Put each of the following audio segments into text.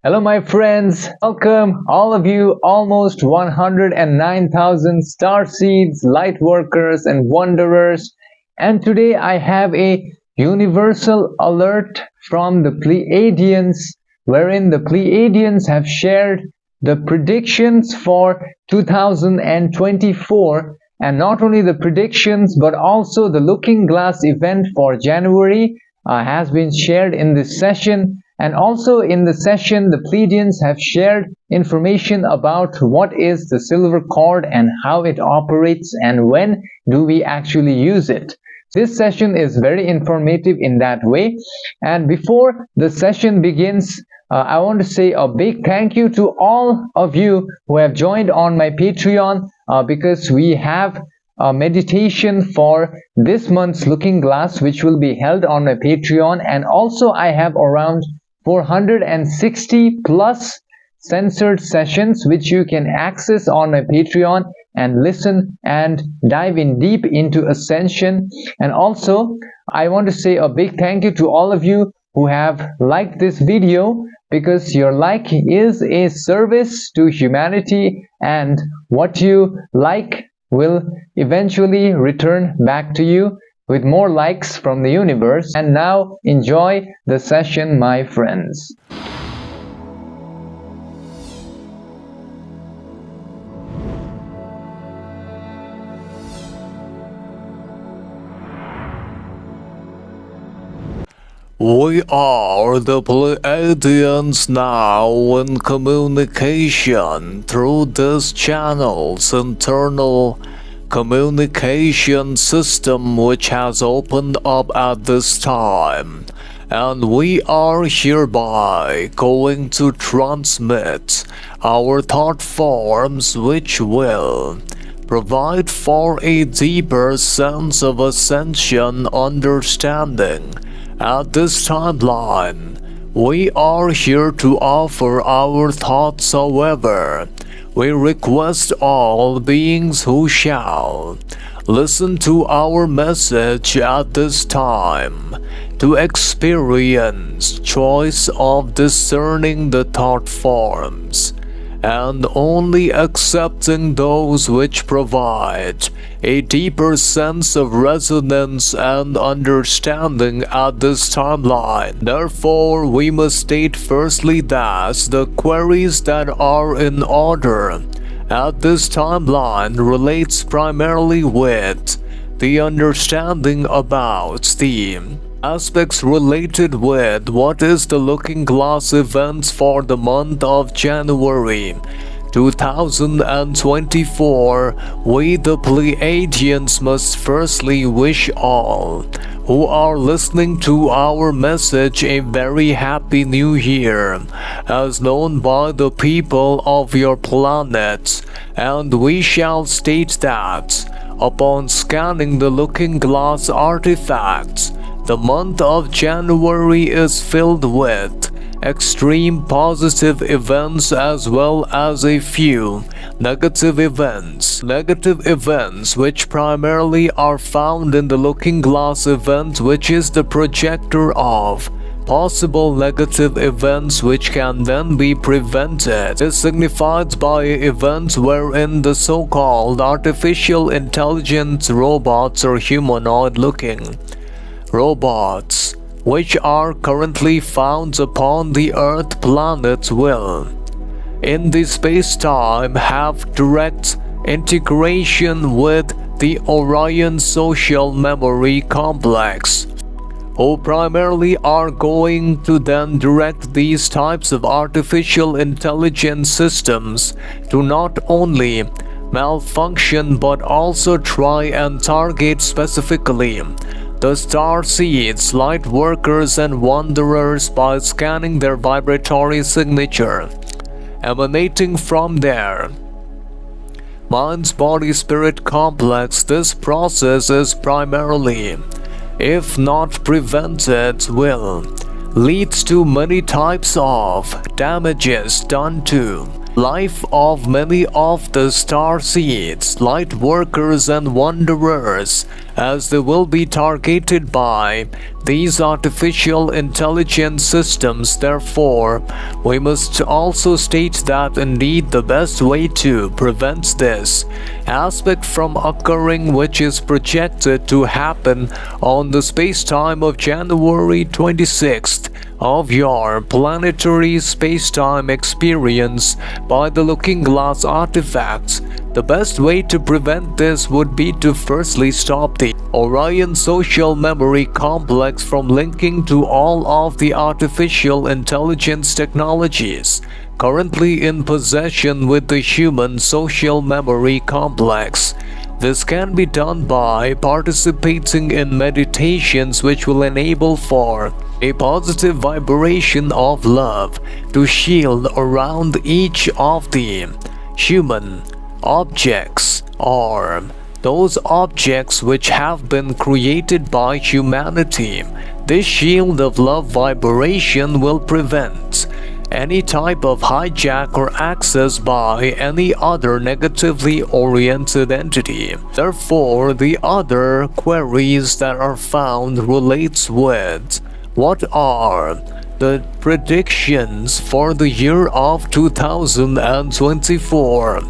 Hello my friends, welcome all of you, almost 109,000 star seeds, light workers and wanderers. And today I have a universal alert from the Pleiadians, wherein the Pleiadians have shared the predictions for 2024, and not only the predictions but also the Looking Glass event for January has been shared in this session. And also in the session, the Pleadians have shared information about what is the Silver Chord and how it operates and when do we actually use it. This session is very informative in that way. And before the session begins, I want to say a big thank you to all of you who have joined on my Patreon because we have a meditation for this month's Looking Glass, which will be held on my Patreon. And also I have around 460 plus censored sessions which you can access on my Patreon and listen and dive in deep into Ascension. And also I want to say a big thank you to all of you who have liked this video, because your like is a service to humanity, and what you like will eventually return back to you with more likes from the universe. And now enjoy the session, my friends. We are the Pleiadians now in communication through this channel's internal communication system, which has opened up at this time, and we are hereby going to transmit our thought forms, which will provide for a deeper sense of ascension understanding. At this timeline, we are here to offer our thoughts. However, we request all beings who shall listen to our message at this time to experience choice of discerning the thought forms, and only accepting those which provide a deeper sense of resonance and understanding at this timeline. Therefore, we must state firstly that the queries that are in order at this timeline relates primarily with the understanding about the aspects related with what is the Looking Glass events for the month of January 2024. We the Pleiadians must firstly wish all who are listening to our message a very happy new year, as known by the people of your planet. And we shall state that upon scanning the Looking Glass artifacts, the month of January is filled with extreme positive events as well as a few negative events. Negative events which primarily are found in the Looking Glass event, which is the projector of possible negative events which can then be prevented, is signified by events wherein the so-called artificial intelligence robots or humanoid-looking robots, which are currently found upon the Earth planet, will, in the space-time, have direct integration with the Orion Social Memory Complex, who primarily are going to then direct these types of artificial intelligence systems to not only malfunction but also try and target specifically the star seeds, light workers and wanderers by scanning their vibratory signature emanating from their mind-body-spirit complex. This process is primarily, if not prevented, will lead to many types of damages done to life of many of the star seeds, light workers and wanderers, as they will be targeted by these artificial intelligence systems. Therefore, we must also state that indeed the best way to prevent this aspect from occurring, which is projected to happen on the space-time of January 26th of your planetary space-time experience by the Looking Glass artifacts. The best way to prevent this would be to firstly stop the Orion social memory complex from linking to all of the artificial intelligence technologies currently in possession with the human social memory complex. This can be done by participating in meditations which will enable for a positive vibration of love to shield around each of the human objects or those objects which have been created by humanity. This shield of love vibration will prevent any type of hijack or access by any other negatively oriented entity. Therefore, the other queries that are found relates with what are the predictions for the year of 2024.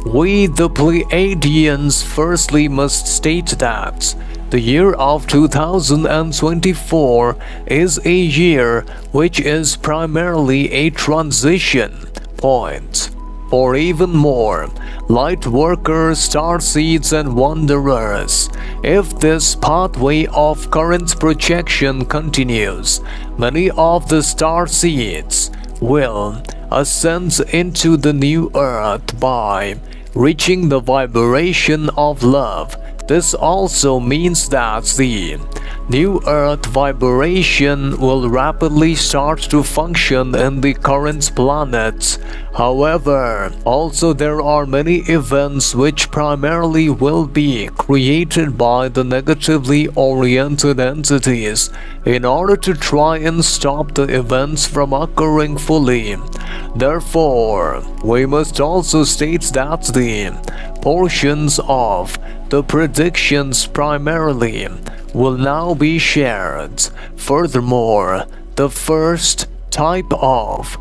We, the Pleiadians, firstly must state that the year of 2024 is a year which is primarily a transition point for even more light workers, starseeds, and wanderers. If this pathway of current projection continues, many of the starseeds will ascend into the new earth by reaching the vibration of love. This also means that the new earth vibration will rapidly start to function in the current planet. However, also there are many events which primarily will be created by the negatively oriented entities in order to try and stop the events from occurring fully. Therefore, we must also state that the portions of the predictions primarily will now be shared. Furthermore, the first type of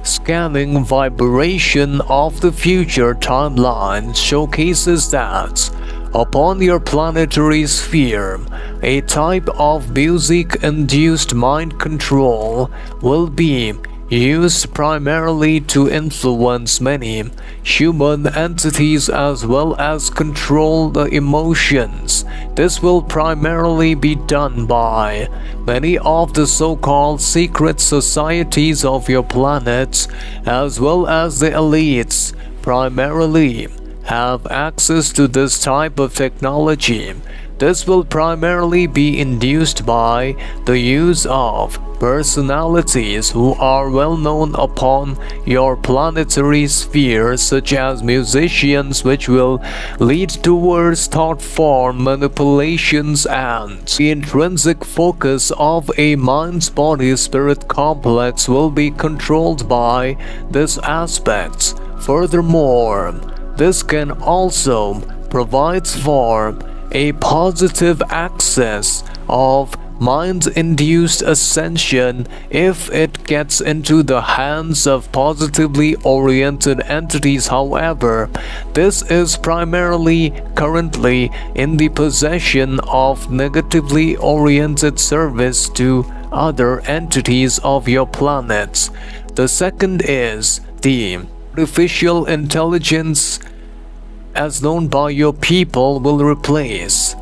scanning vibration of the future timeline showcases that upon your planetary sphere, a type of music-induced mind control will be used primarily to influence many human entities as well as control the emotions. This will primarily be done by many of the so-called secret societies of your planet, as well as the elites primarily have access to this type of technology. This will primarily be induced by the use of personalities who are well known upon your planetary sphere, such as musicians, which will lead towards thought form manipulations and the intrinsic focus of a mind-body-spirit complex will be controlled by this aspect. Furthermore, this can also provide for a positive access of mind-induced ascension if it gets into the hands of positively oriented entities. However, this is primarily currently in the possession of negatively oriented service to other entities of your planets. The second is the artificial intelligence as known by your people will replace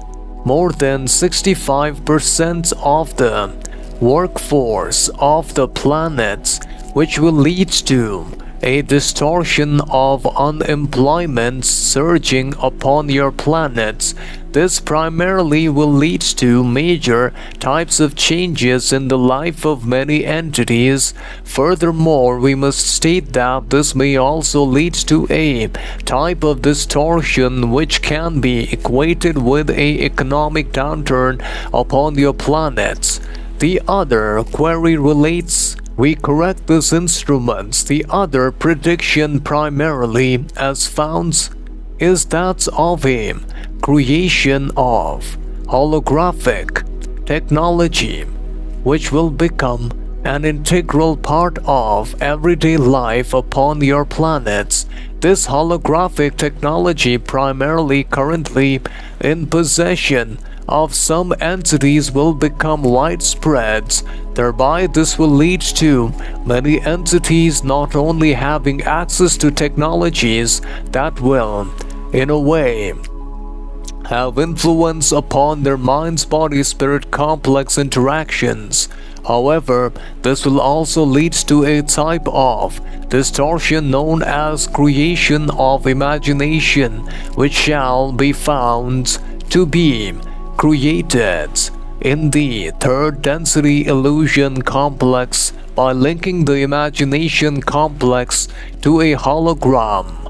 more than 65% of the workforce of the planet, which will lead to a distortion of unemployment surging upon your planet. This primarily will lead to major types of changes in the life of many entities. Furthermore, we must state that this may also lead to a type of distortion which can be equated with a economic downturn upon your planet. The other query relates we correct these instruments. The other prediction primarily as found is that of a creation of holographic technology, which will become an integral part of everyday life upon your planets. This holographic technology, primarily currently in possession of some entities, will become widespread. Thereby, this will lead to many entities not only having access to technologies that will, in a way, have influence upon their mind-body-spirit complex interactions. However, this will also lead to a type of distortion known as creation of imagination, which shall be found to be created in the third density illusion complex by linking the imagination complex to a hologram.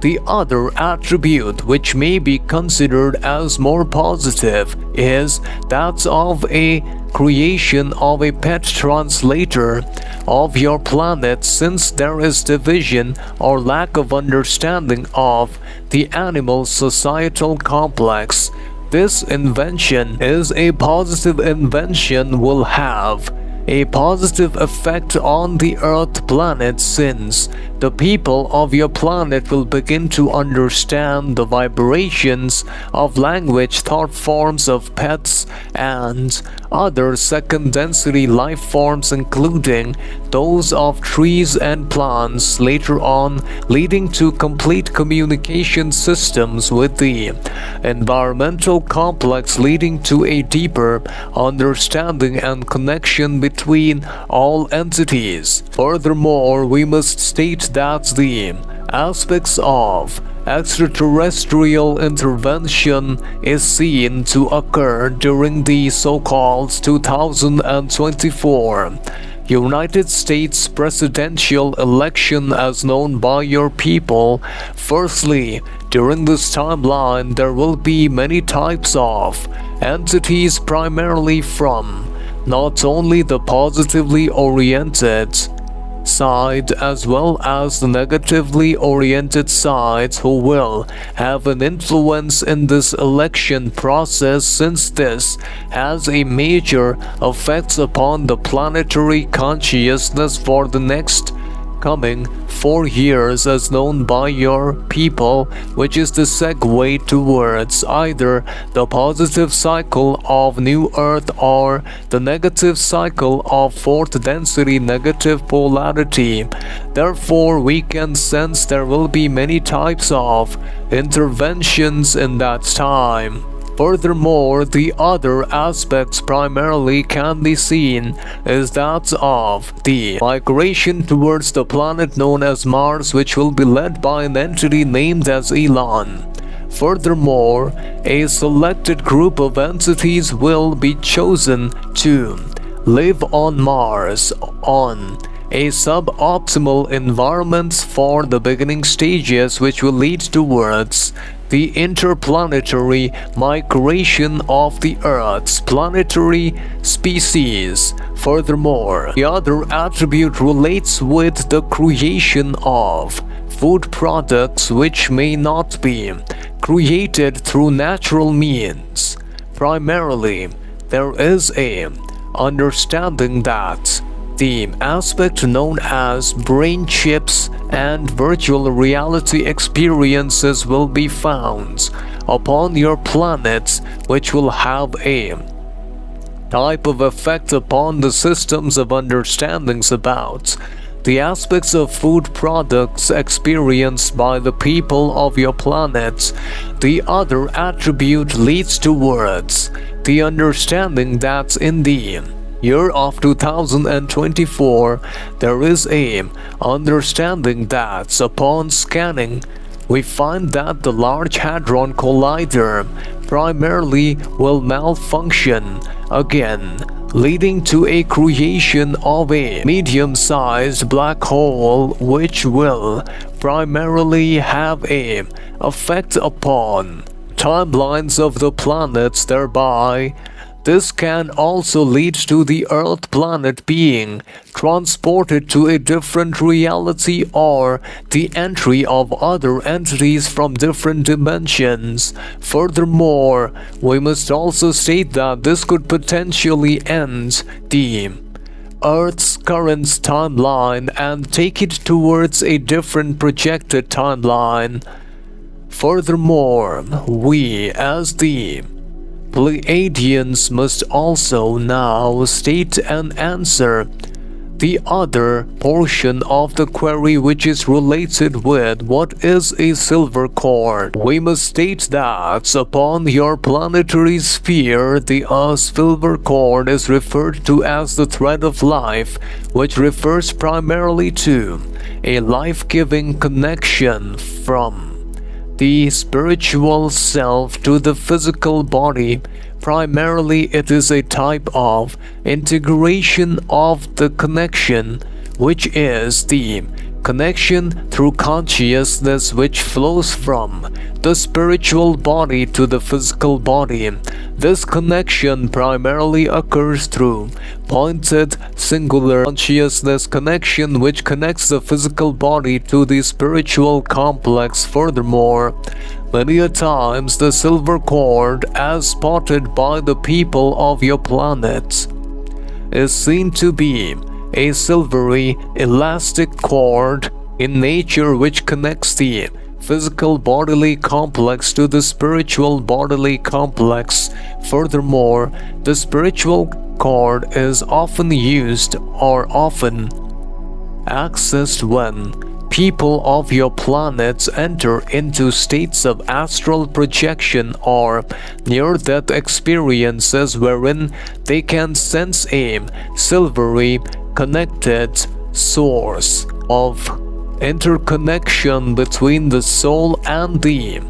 The other attribute which may be considered as more positive is that of a creation of a pet translator of your planet, since there is division or lack of understanding of the animal societal complex. This invention is a positive invention, will have a positive effect on the Earth planet, since the people of your planet will begin to understand the vibrations of language, thought forms of pets, and other second density life forms, including those of trees and plants, later on leading to complete communication systems with the environmental complex, leading to a deeper understanding and connection between all entities. Furthermore, we must state that the aspects of extraterrestrial intervention is seen to occur during the so-called 2024 United States presidential election as known by your people. Firstly, during this timeline, there will be many types of entities, primarily from not only the positively oriented side as well as the negatively oriented sides, who will have an influence in this election process, since this has a major effects upon the planetary consciousness for the next coming 4 years as known by your people, which is the segue towards either the positive cycle of New Earth or the negative cycle of fourth density negative polarity. Therefore, we can sense there will be many types of interventions in that time. Furthermore, the other aspects primarily can be seen is that of the migration towards the planet known as Mars, which will be led by an entity named as Elon. Furthermore, a selected group of entities will be chosen to live on Mars on a suboptimal environment for the beginning stages, which will lead towards the interplanetary migration of the Earth's planetary species. Furthermore, the other attribute relates with the creation of food products which may not be created through natural means. Primarily, there is a understanding that the aspect known as brain chips and virtual reality experiences will be found upon your planet, which will have a type of effect upon the systems of understandings about the aspects of food products experienced by the people of your planet. The other attribute leads towards the understanding that in the year of 2024, there is a understanding that upon scanning, we find that the Large Hadron Collider primarily will malfunction again, leading to a creation of a medium-sized black hole, which will primarily have a effect upon timelines of the planets, thereby This can also lead to the Earth planet being transported to a different reality or the entry of other entities from different dimensions. Furthermore, we must also state that this could potentially end the Earth's current timeline and take it towards a different projected timeline. Furthermore, we as the Pleiadians must also now state and answer the other portion of the query, which is related with what is a silver chord. We must state that upon your planetary sphere, the silver chord is referred to as the thread of life, which refers primarily to a life-giving connection from the spiritual self to the physical body. Primarily, it is a type of integration of the connection, which is the connection through consciousness which flows from the spiritual body to the physical body. This connection primarily occurs through pointed singular consciousness connection which connects the physical body to the spiritual complex. Furthermore, many a times the silver chord, as spotted by the people of your planet, is seen to be a silvery elastic cord in nature which connects the physical bodily complex to the spiritual bodily complex. Furthermore, the spiritual cord is often used or often accessed when people of your planets enter into states of astral projection or near-death experiences wherein they can sense a silvery connected source of interconnection between the soul and the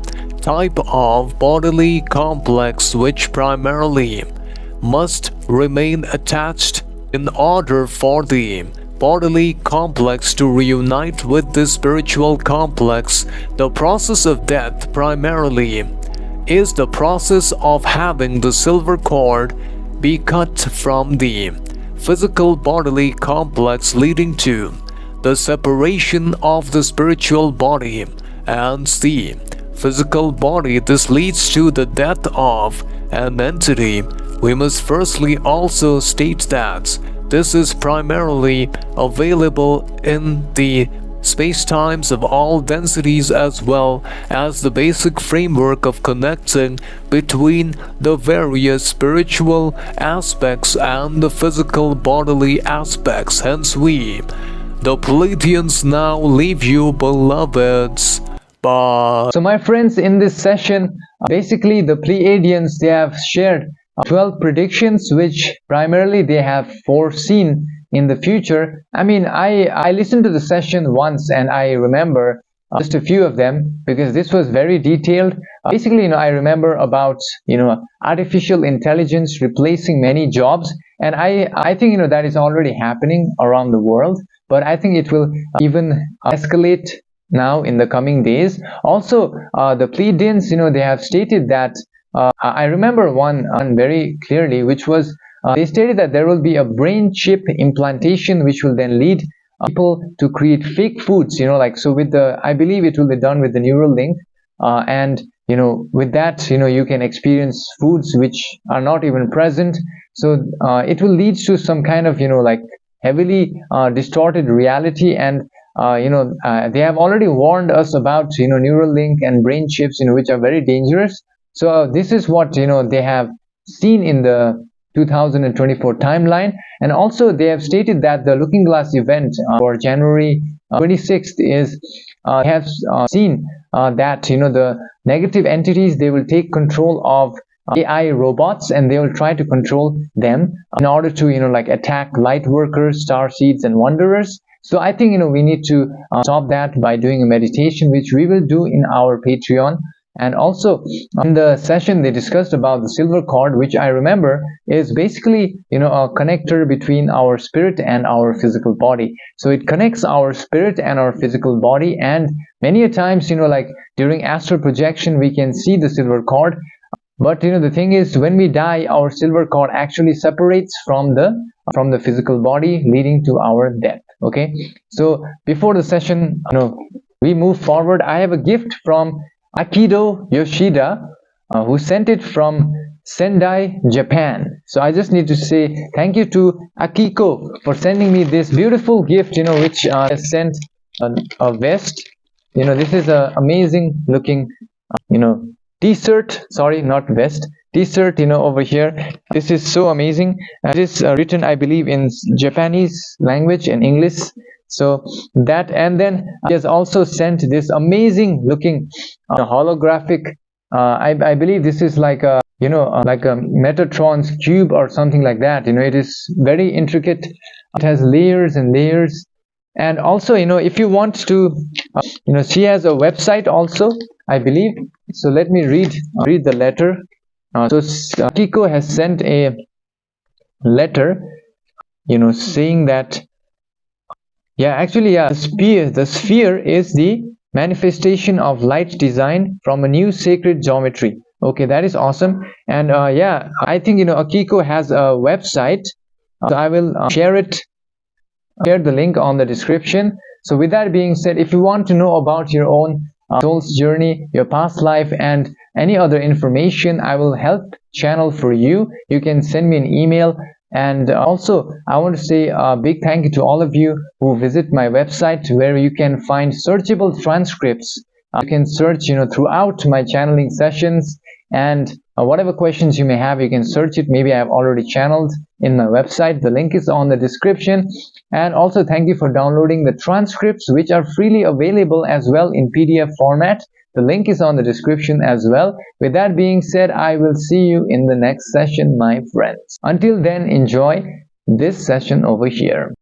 type of bodily complex which primarily must remain attached in order for the bodily complex to reunite with the spiritual complex. The process of death primarily is the process of having the silver cord be cut from the physical bodily complex, leading to the separation of the spiritual body and the physical body. This leads to the death of an entity. We must firstly also state that this is primarily available in the space-times of all densities as well as the basic framework of connecting between the various spiritual aspects and the physical bodily aspects. Hence we, the Pleadians, now leave you, beloveds. Bye. So my friends, in this session, basically the Pleiadians, they have shared 12 predictions which primarily they have foreseen in the future. I mean, I listened to the session once and I remember just a few of them because this was very detailed. Basically, I remember about, artificial intelligence replacing many jobs, and I think, that is already happening around the world, but I think it will even escalate now in the coming days. Also, the Pleiadians, they have stated that I remember one very clearly, which was they stated that there will be a brain chip implantation which will then lead people to create fake foods, so with I believe it will be done with the neural link, and with that, you can experience foods which are not even present. So it will lead to some kind of, heavily distorted reality. And they have already warned us about, neural link and brain chips, which are very dangerous. So this is what, they have seen in the 2024 timeline. And also they have stated that the Looking Glass event for January 26th is, have seen that, the negative entities, they will take control of AI robots and they will try to control them in order to, attack light workers, star seeds and wanderers. So I think, we need to stop that by doing a meditation, which we will do in our Patreon. And also in the session they discussed about the silver cord, which I remember is basically, a connector between our spirit and our physical body. So it connects our spirit and our physical body. And many a times, during astral projection, we can see the silver cord. But the thing is, when we die, our silver cord actually separates from the physical body, leading to our death. Okay, so before the session we move forward, I have a gift from Akido Yoshida, who sent it from Sendai, Japan. So I just need to say thank you to Akiko for sending me this beautiful gift, which has sent a vest. This is an amazing looking t-shirt, sorry, not vest, t-shirt, over here. This is so amazing. It is written, I believe, in Japanese language and English. So that, and then he has also sent this amazing looking holographic, I believe this is like a like a Metatron's cube or something like that. It is very intricate. It has layers and layers. And also, if you want to she has a website also, I believe. So let me read the letter. So Kiko has sent a letter saying that the sphere is the manifestation of light design from a new sacred geometry. Okay, that is awesome. And I think Akiko has a website, so I will share the link on the description. So with that being said, if you want to know about your own soul's journey, your past life, and any other information, I will help channel for you. You can send me an email. And also, I want to say a big thank you to all of you who visit my website, where you can find searchable transcripts. You can search throughout my channeling sessions, and whatever questions you may have, you can search it. Maybe I have already channeled in my website. The link is on the description. And also, thank you for downloading the transcripts, which are freely available as well in PDF format. The link is on the description as well. With that being said, I will see you in the next session, my friends. Until then, enjoy this session over here.